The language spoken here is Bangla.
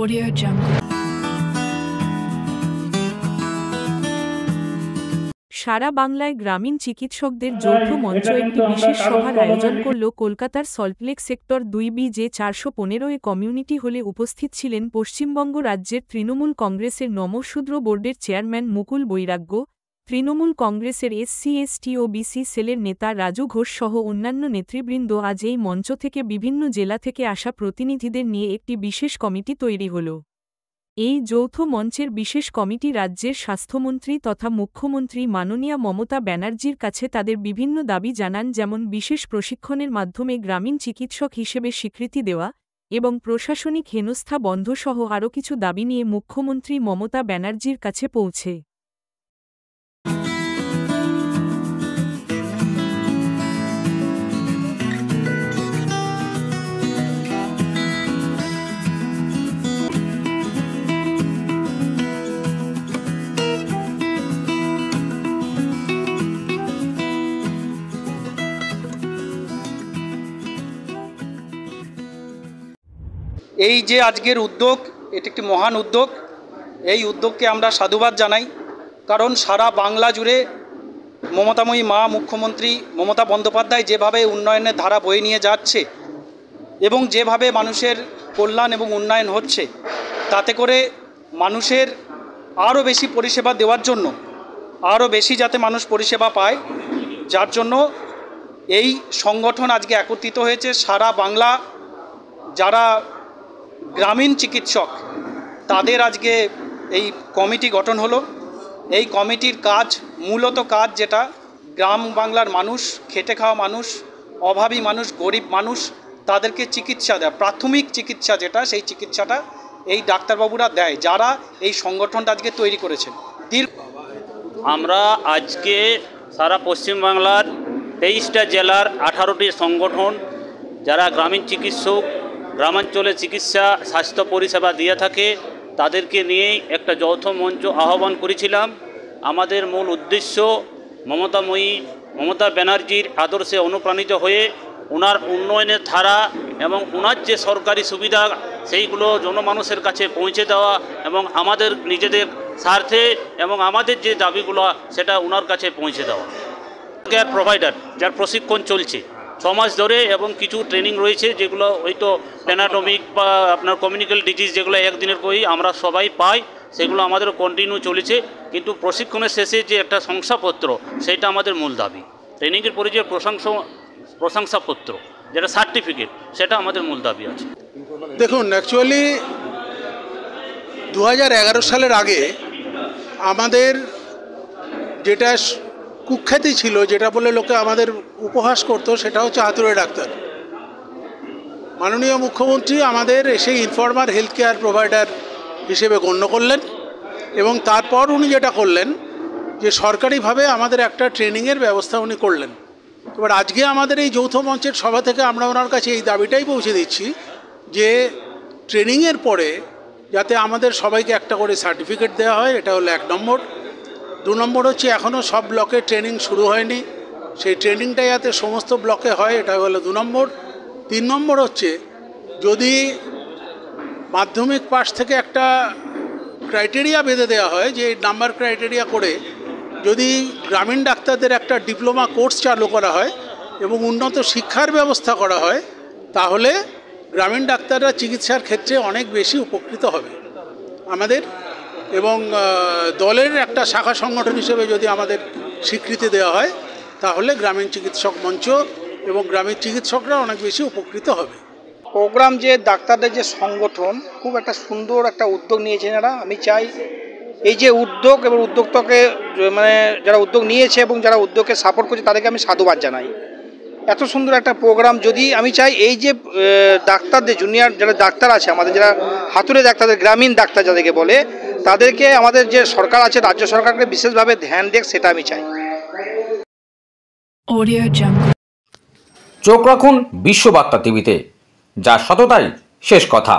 Audio Jungle। সারা বাংলায় গ্রামীণ চিকিৎসকদের যৌথ মঞ্চ একটি বিশেষ সভার আয়োজন করল কলকাতার সল্টলেক সেক্টর 2B যে 415 কমিউনিটি হলে উপস্থিত ছিলেন পশ্চিমবঙ্গ রাজ্যের তৃণমূল কংগ্রেসের নমশূদ্র বোর্ডের চেয়ারম্যান মুকুল বৈরাগ্য, তৃণমূল কংগ্রেসের SC/ST ও BC সেলের নেতা রাজু ঘোষ সহ অন্যান্য নেতৃবৃন্দ। আজ এই মঞ্চ থেকে বিভিন্ন জেলা থেকে আসা প্রতিনিধিদের নিয়ে একটি বিশেষ কমিটি তৈরি হল। এই যৌথ মঞ্চের বিশেষ কমিটি রাজ্যের স্বাস্থ্যমন্ত্রী তথা মুখ্যমন্ত্রী মাননীয়া মমতা ব্যানার্জির কাছে তাদের বিভিন্ন দাবি জানান, যেমন বিশেষ প্রশিক্ষণের মাধ্যমে গ্রামীণ চিকিৎসক হিসেবে স্বীকৃতি দেওয়া এবং প্রশাসনিক হেনস্থা বন্ধ সহ আরও কিছু দাবি নিয়ে মুখ্যমন্ত্রী মমতা ব্যানার্জির কাছে পৌঁছে। এই যে আজকের উদ্যোগ, এটি একটি মহান উদ্যোগ। এই উদ্যোগকে আমরা সাধুবাদ জানাই, কারণ সারা বাংলা জুড়ে মমতাময়ী মা মুখ্যমন্ত্রী মমতা বন্দ্যোপাধ্যায় যেভাবে উন্নয়নের ধারা বয়ে নিয়ে যাচ্ছে এবং যেভাবে মানুষের কল্যাণ এবং উন্নয়ন হচ্ছে, তাতে করে মানুষের আরও বেশি পরিষেবা দেওয়ার জন্য, আরও বেশি যাতে মানুষ পরিষেবা পায়, যার জন্য এই সংগঠন আজকে একত্রিত হয়েছে। সারা বাংলা যারা গ্রামীণ চিকিৎসক তাদের আজকে এই কমিটি গঠন হলো। এই কমিটির কাজ, মূলত কাজ যেটা, গ্রাম বাংলার মানুষ, খেটে খাওয়া মানুষ, অভাবী মানুষ, গরিব মানুষ, তাদেরকে চিকিৎসা দেয়, প্রাথমিক চিকিৎসা যেটা, সেই চিকিৎসাটা এই ডাক্তারবাবুরা দেয়, যারা এই সংগঠনটা আজকে তৈরি করেছেন। আমরা আজকে সারা পশ্চিমবাংলার 23টা জেলার 18টি সংগঠন যারা গ্রামীণ চিকিৎসক, গ্রামাঞ্চলে চিকিৎসা স্বাস্থ্য পরিষেবা দিয়ে থাকে, তাদেরকে নিয়েই একটা যৌথ মঞ্চ আহ্বান করেছিলাম। আমাদের মূল উদ্দেশ্য মমতা ব্যানার্জির আদর্শে অনুপ্রাণিত হয়ে ওনার উন্নয়নের ধারা এবং ওনার যে সরকারি সুবিধা সেইগুলো জনমানুষের কাছে পৌঁছে দেওয়া এবং আমাদের নিজেদের স্বার্থে এবং আমাদের যে দাবিগুলো সেটা ওনার কাছে পৌঁছে দেওয়া। কেয়ার প্রোভাইডার যার প্রশিক্ষণ চলছে 6 মাস ধরে এবং কিছু ট্রেনিং রয়েছে, যেগুলো হয়তো অ্যানাটমিক বা আপনার কমিউনিক্যাল ডিজিজ যেগুলো একদিনের করেই আমরা সবাই পাই, সেগুলো আমাদের কন্টিনিউ চলেছে। কিন্তু প্রশিক্ষণের শেষে যে একটা শংসাপত্র, সেটা আমাদের মূল দাবি। ট্রেনিংয়ের পরে যে প্রশংসাপত্র যেটা সার্টিফিকেট, সেটা আমাদের মূল দাবি আছে। দেখুন, অ্যাকচুয়ালি 2011 সালের আগে আমাদের যেটা কুখ্যাতি ছিল, যেটা বলে লোকে আমাদের উপহাস করতো, সেটা হচ্ছে হাতুড়ে ডাক্তার। মাননীয় মুখ্যমন্ত্রী আমাদের এসে ইনফর্মার হেলথ কেয়ার প্রোভাইডার হিসেবে গণ্য করলেন এবং তারপর উনি যেটা করলেন যে সরকারিভাবে আমাদের একটা ট্রেনিংয়ের ব্যবস্থা উনি করলেন। এবার আজকে আমাদের এই যৌথ মঞ্চের সভা থেকে আমরা ওনার কাছে এই দাবিটাই পৌঁছে দিচ্ছি যে ট্রেনিংয়ের পরে যাতে আমাদের সবাইকে একটা করে সার্টিফিকেট দেওয়া হয়, এটা হলো 1 নম্বর। 2 নম্বর হচ্ছে এখনও সব ব্লকে ট্রেনিং শুরু হয়নি, সেই ট্রেনিংটা যাতে সমস্ত ব্লকে হয়, এটা হলো 2 নম্বর। 3 নম্বর হচ্ছে যদি মাধ্যমিক পাস থেকে একটা ক্রাইটেরিয়া বেঁধে দেওয়া হয়, যে নাম্বার ক্রাইটেরিয়া করে যদি গ্রামীণ ডাক্তারদের একটা ডিপ্লোমা কোর্স চালু করা হয় এবং উন্নত শিক্ষার ব্যবস্থা করা হয়, তাহলে গ্রামীণ ডাক্তাররা চিকিৎসার ক্ষেত্রে অনেক বেশি উপকৃত হবে আমাদের। এবং দলের একটা শাখা সংগঠন হিসেবে যদি আমাদের স্বীকৃতি দেওয়া হয়, তাহলে গ্রামীণ চিকিৎসক মঞ্চ এবং গ্রামীণ চিকিৎসকরা অনেক বেশি উপকৃত হবে। প্রোগ্রাম যে ডাক্তারদের যে সংগঠন, খুব একটা সুন্দর একটা উদ্যোগ নিয়েছেন এরা। আমি চাই এই যে উদ্যোগ এবং উদ্যোক্তাকে, মানে যারা উদ্যোগ নিয়েছে এবং যারা উদ্যোগকে সাপোর্ট করছে, তাদেরকে আমি সাধুবাদ জানাই। এত সুন্দর একটা প্রোগ্রাম যদি, আমি চাই এই যে ডাক্তারদের জুনিয়র যারা ডাক্তার আছে আমাদের, যারা হাতুড়ে ডাক্তারদের, গ্রামীণ ডাক্তার যাদেরকে বলে, তাদেরকে আমাদের যে সরকার আছে, রাজ্য সরকারকে বিশেষভাবে ধ্যান দেখ, সেটা আমি চাই। Audio Jungle। চোখ রাখুন বিশ্ববার্তা টিভিতে, যার সততাই শেষ কথা।